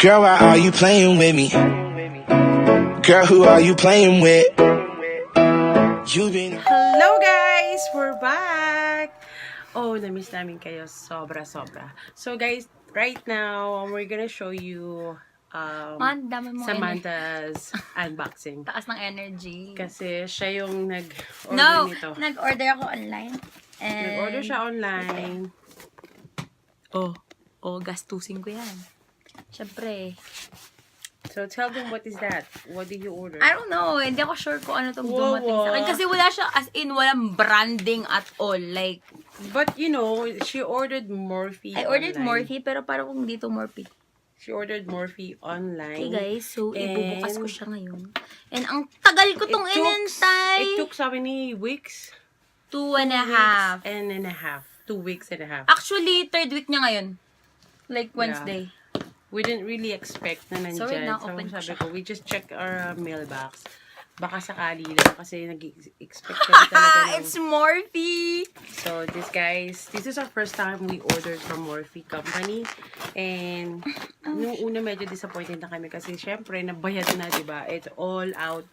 Girl, why are you playing with me? Girl, who are you playing with? Hello guys! We're back! Oh, na-miss namin kayo sobra-sobra. So guys, right now, we're gonna show you Samantha's unboxing. Taas ng energy. Kasi siya yung nag-order No! nito. Nag-order ako online. And Nag-order siya online. gastusin ko yan. Siyempre. So, tell them what is that? What did you order? I don't know. Hindi ako sure kung ano itong dumating sa akin. Kasi wala siya, as in, walang branding at all. Like, but, you know, she ordered Morphe I ordered online. Morphe, pero parang kung dito Morphe. She ordered Morphe online. Okay guys, so ibubukas ko siya ngayon. And ang tagal ko tong inintay. It took so many weeks? 2 and a half. 2 weeks and a half. Actually, 3rd week niya ngayon. Like Wednesday. Yeah. We didn't really expect na nandyan. Sorry na, so, open ko sabi siya. ko, we just check our mailbox. Baka sakali lang kasi nag-expect kami talaga ng... It's Morphe! So, this is our first time we ordered from Morphe company. And, nung una medyo disappointed na kami kasi syempre, nabayad na, diba? It's all out.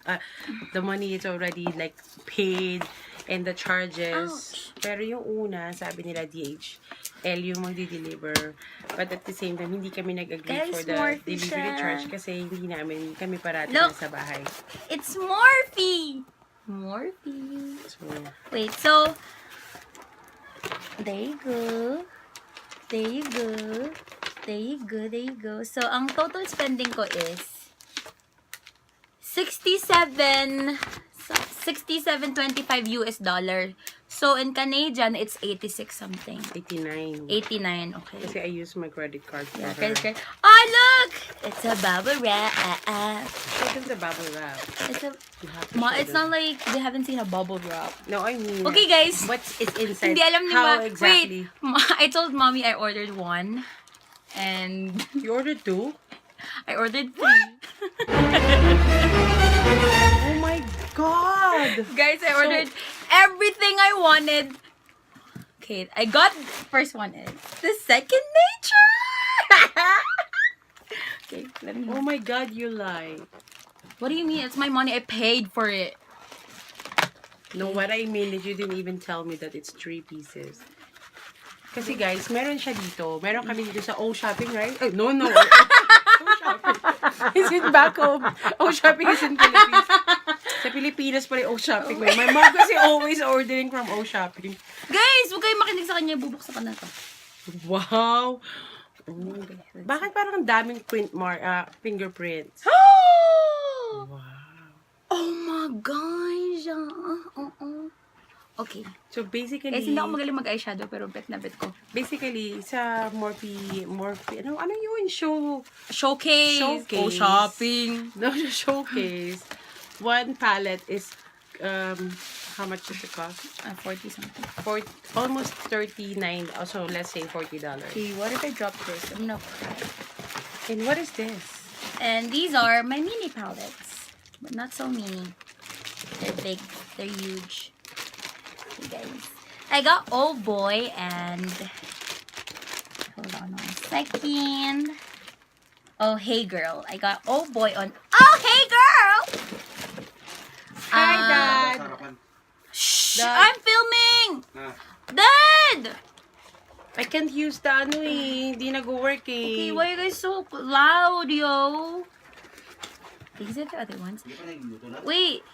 The money is already like paid and the charges. Ouch. Pero yung una, sabi nila DHL yung magdi-deliver. But at the same time, hindi kami nag-agree Guys, for the Morphe delivery siya. charge kasi hindi namin kami parati Look. nasa bahay. It's Morphe! Morphe. So, Wait, so, there you go. There you go. There you go, there you go. So, ang total spending ko is 67.25 US dollar. So, in Canadian, it's 86 something. 89. 89, okay. Kasi I use my credit card for Yeah, her. credit card. Oh, look! It's a bubble wrap. It's a bubble wrap. It's a... You have to Ma, show it's them. not like they haven't seen a bubble wrap. No, I mean... Okay, guys. What's it inside? Hindi alam ni How Ma. exactly? Wait, I told mommy I ordered 1. And You ordered 2? I ordered 3. Oh my God! Guys, I ordered everything I wanted. Okay, I got... First one is the second nature. Okay, let me... Oh my God, you lie. What do you mean? It's my money. I paid for it. No, what I mean is you didn't even tell me that it's 3 pieces. Kasi guys, meron siya dito. Meron kami dito sa O Shopping, right? Oh, no. O Shopping. Is it back home? O Shopping is in Philippines. Sa Pilipinas pala yung O Shopping. My mom kasi always ordering from O Shopping. Guys, huwag kayong makinig sa kanya. Bubuksan ka na to. Wow! Bakit parang daming fingerprints? Wow. Oh my gosh. Okay. So basically, Guys, hindi ako magaling mag-eyeshadow pero bet na bet ko. basically sa Morphe, ano yun? Showcase. Showcase. Oh, shopping. No, the showcase. One palette is, how much does it cost? 40 something. Almost $39, also let's say $40. Okay, what if I drop this? I'm gonna cry. And what is this? And these are my mini palettes. But not so mini. They're big. They're huge. Okay, guys. I got Oh Boy and... Hold on 1 second. Oh, Hey Girl. I got Oh Boy on... Oh, Hey Girl! Hi, Dad! Shh! Dad. I'm filming! Dad! I can't use the ano eh. Hindi nag-work eh. Okay, why are you guys so loud, yo? These are the other ones. Wait.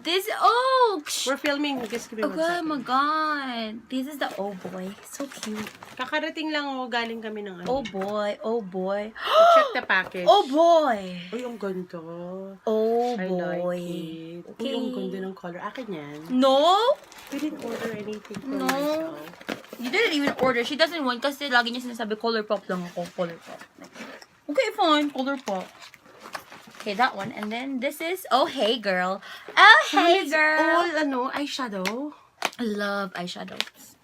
This... Oh! We're filming. Just give me one Okay, oh second. my God. This is the Oh Boy. So cute. Kakarating lang galing kami ng ano. Oh boy. Oh boy. Check the package. Oh boy. Uy, ang ganda. Oh I boy. like it. Okay. Uy, ang ganda ng color. Akin yan. No? I didn't order anything for No. myself. You didn't even order. She doesn't want kasi lagi niya sinasabi color pop lang ako. Color pop. Okay, fine. Color pop. Okay, that one. And then this is Oh Hey Girl. Oh Hey It's Girl. all eyeshadow. I love eyeshadows.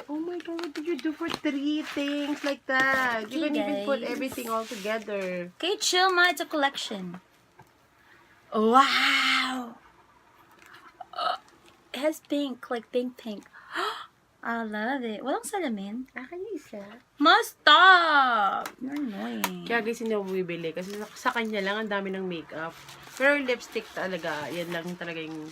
Oh my God, what did you do for 3 things like that? You Okay, can even put guys. everything all together. Okay, chill, ma. It's a collection. Wow. It has pink, like pink. I love it. Walang salamin. Akin yung isa. Ma, stop! You're annoying. Kaya Kaya guys, hindi ako bibili. Kasi sa kanya lang, ang dami ng makeup. Pero lipstick talaga, yan lang talaga yung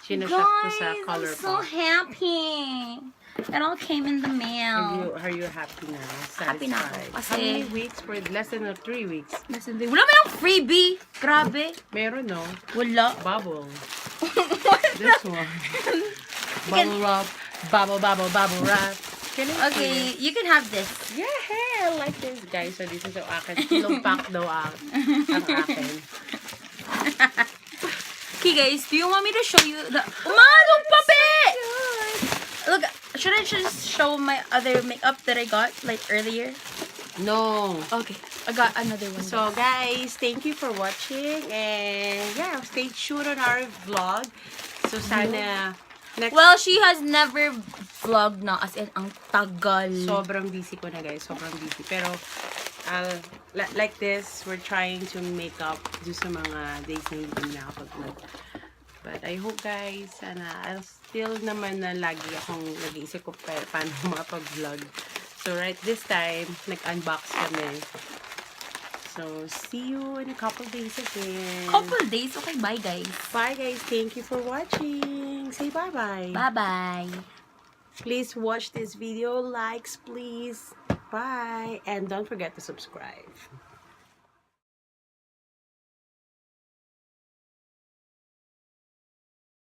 sinashop ko sa Guys, I'm color so happy. It all came in the mail. Are you happy na? Happy na ako. Satisfied? Kasi, How many weeks? For less than 3 weeks. listen, wala ba yung freebie? Grabe. Meron, no? Wala. Bubble. This one. Bubble wrap. Bubble wrap. Can I Okay, you can have this. see? Yeah, I like this, guys. So, this is yung akin. Kilong pack daw ang akin. Okay, guys, do you want me to show you the... Look, puppet! Look, should I just show my other makeup that I got, like, earlier? No. Okay, I got another one. So, guys, thank you for watching. And, yeah, stay tuned on our vlog. So, sana... Next, Well, she has never vlogged na, as in, ang tagal. sobrang busy ko na, guys. Sobrang busy. Pero, like this, we're trying to make up do sa mga days na hindi nakapag-vlog. But I hope, guys, sana, I'll still naman na lagi akong nag-iisip ko paano makapag-vlog. So, right this time, nag-unbox kami. So, see you in a couple days again. Couple days? Okay, bye, guys. Bye, guys. Thank you for watching. Say bye-bye. Bye-bye. Please watch this video. Likes, please. Bye. And don't forget to subscribe.